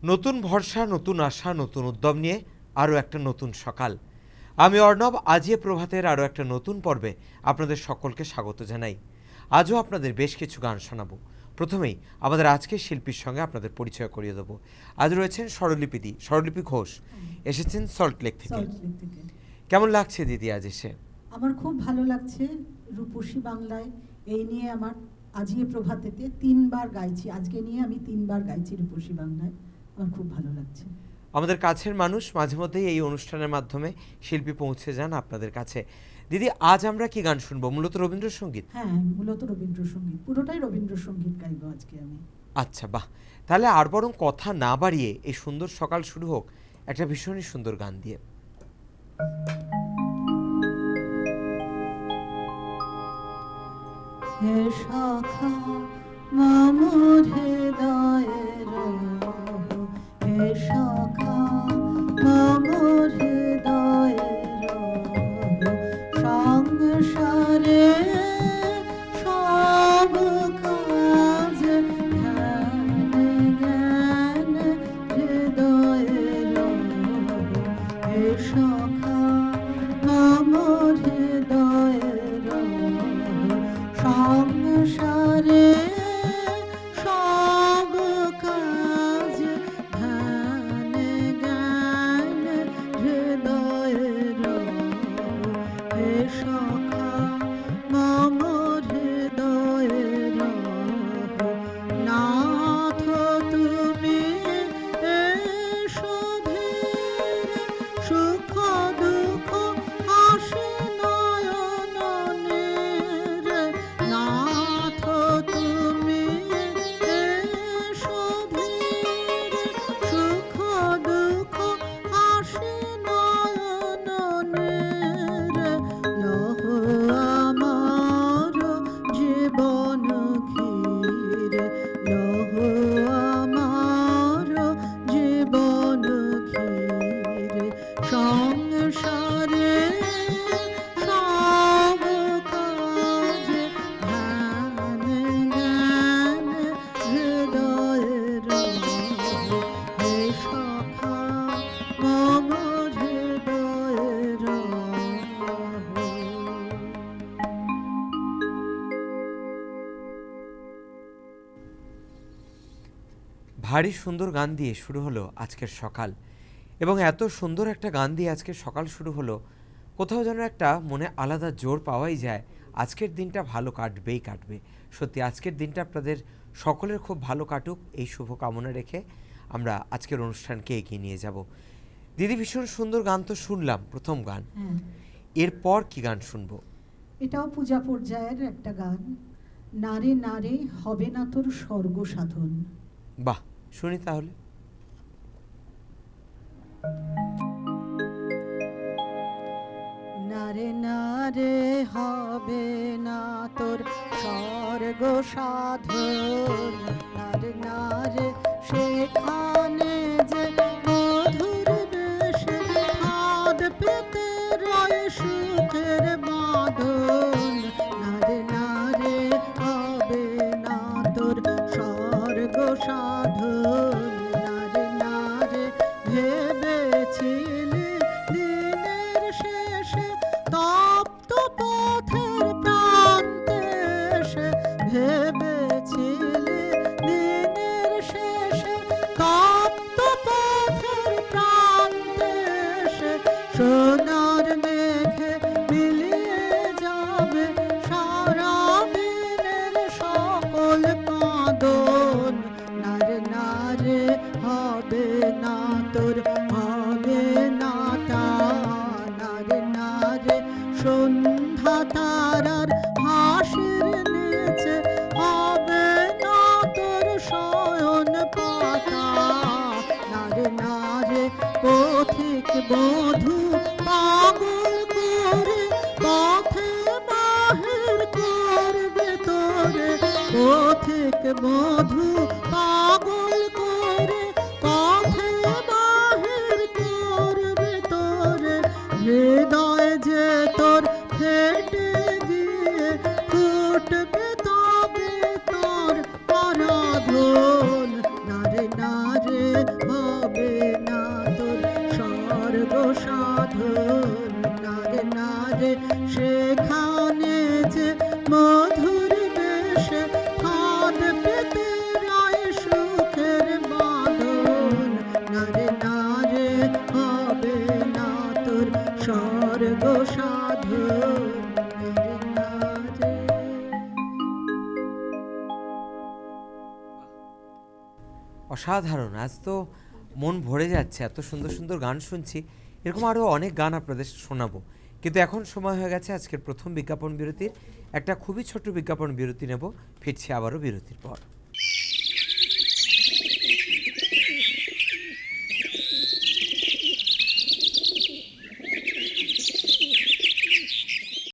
নতুন ভরসা, নতুন আশা, নতুন উদ্যম নিয়ে আরও একটা নতুন সকাল। আমি অর্ণব। আজিয়ে প্রভাতের আরও একটা নতুন পর্বে আপনাদের সকলকে স্বাগত জানাই। আজও আপনাদের বেশ কিছু গান শোনাবো। প্রথমেই আমাদের আজকের শিল্পীর সঙ্গে আপনাদের পরিচয় করিয়ে দেবো। আজ রয়েছেন স্বরলিপি ঘোষ, এসেছেন সল্টলেক থেকে। কেমন লাগছে দিদি আজ এসে? আমার খুব ভালো লাগছে। রূপসী বাংলায় এই নিয়ে আমার আজিয়ে প্রভাতেতে 3 বার গাইছি। আজকে নিয়ে আমি 3 বার গাইছি রূপসী বাংলায়। আমার খুব ভালো লাগছে। আমাদের কাছের মানুষ, মাঝে মধ্যেই এই অনুষ্ঠানের মাধ্যমে শিল্পী পৌঁছে যান আপনাদের কাছে। দিদি, আজ আমরা কি গান শুনবো? মূলত রবীন্দ্রসঙ্গীত? হ্যাঁ, মূলত রবীন্দ্রসঙ্গীত, পুরোটাই রবীন্দ্রসঙ্গীত গাইবো আজকে আমি। আচ্ছা, বাহ। তাহলে আর বরং কথা না বাড়িয়ে এই সুন্দর সকাল শুরু হোক একটা ভীষণই সুন্দর গান দিয়ে। হে শাখা মামুর হৃদয়ের, হে শাখা মামুর হৃদয়ের, সংসারে সব কাজ ধ্যান জ্ঞান হৃদয়ের, হে শাখা মামুর হৃদয়ের, সংসারে সব কাজ ধ্যান জ্ঞান হৃদয়ের, হে সখা মম হৃদয়ের, নাথ তুমি এসো ধীরে, সুখ দুঃখ আসে নয়নে, নাথ তুমি এসো ধীরে, সুখ দুঃখ আসে নয়নে, লহ আমার জীবন ঘিরে, লহ আমার জীবন ঘিরে, সংসারে সব কাজ ধ্যান জ্ঞান হৃদয়ের, হে সখা মম হৃদয়ের। ভারী সুন্দর গান দিয়ে শুরু হলো আজকের সকাল, এবং এত সুন্দর একটা গান দিয়ে আজকের সকাল শুরু হলো, কোথাও যেন একটা মনে আলাদা জোর পাওয়াই যায় আজকের দিনটা ভালো কাটবেই কাটবে। সত্যি আজকের দিনটা আপনাদের সকলের খুব ভালো কাটুক, এই শুভকামনা রেখে আমরা আজকের অনুষ্ঠানকে এগিয়ে নিয়ে যাব। দিদি, ভীষণ সুন্দর গান তো শুনলাম, প্রথম গান। এরপর কি গান শুনবো? এটাও পূজা পর্যায়ের একটা গান, নারে নারে হবে না তোর স্বর্গ সাধন। বাহ, শুনি তাহলে। নারে নারে হবে না তোর স্বর্গ সাধন, নারে নারে সেখানে যে মধুর বেশে হাত পেতে রয় সুখের বাঁধন, নারে নারে হবে না তোর স্বর্গ সাধন, নারে নারে ভেবেছিলি দিনের শেষে তপ্ত পথের প্রান্তে এসে, ভেবেছিলি দিনের শেষে তপ্ত পথের প্রান্তে এসে, সোনার মেঘে মিলিয়ে যাবে সারা দিনের সকল কাঁদন, নারে নারে হবে না তোর, হবে না তা, নারে নারে সন্ধ্যা তারার হাসির নিচে হবে না তোর শয়ন পাতা, নারে নারে পথিক বধূ পাগল করে পথে বাহির করবে তোরে, পথিক বধূ পাগল করে পথে বাহির করবে তোরে, হৃদয় যে তোর ফেটে গিয়ে ফুটবে তবে তোর আরাধন, নারে নারে মধুর বেশে হাত পেতে রায় সুখের বাঁধন নারে নারে হবে না তোর স্বর্গ সাধন নারে নারে। অসাধারণ, আজ তো মন ভরে যাচ্ছে, এত সুন্দর সুন্দর গান শুনছি। এরকম আরও অনেক গান আপনাদের শোনাবো, কিন্তু এখন সময় হয়ে গেছে আজকের প্রথম বিজ্ঞাপন বিরতির। একটা খুবই ছোট্ট বিজ্ঞাপন বিরতি নেব, ফিরছি আবারও বিরতির পর।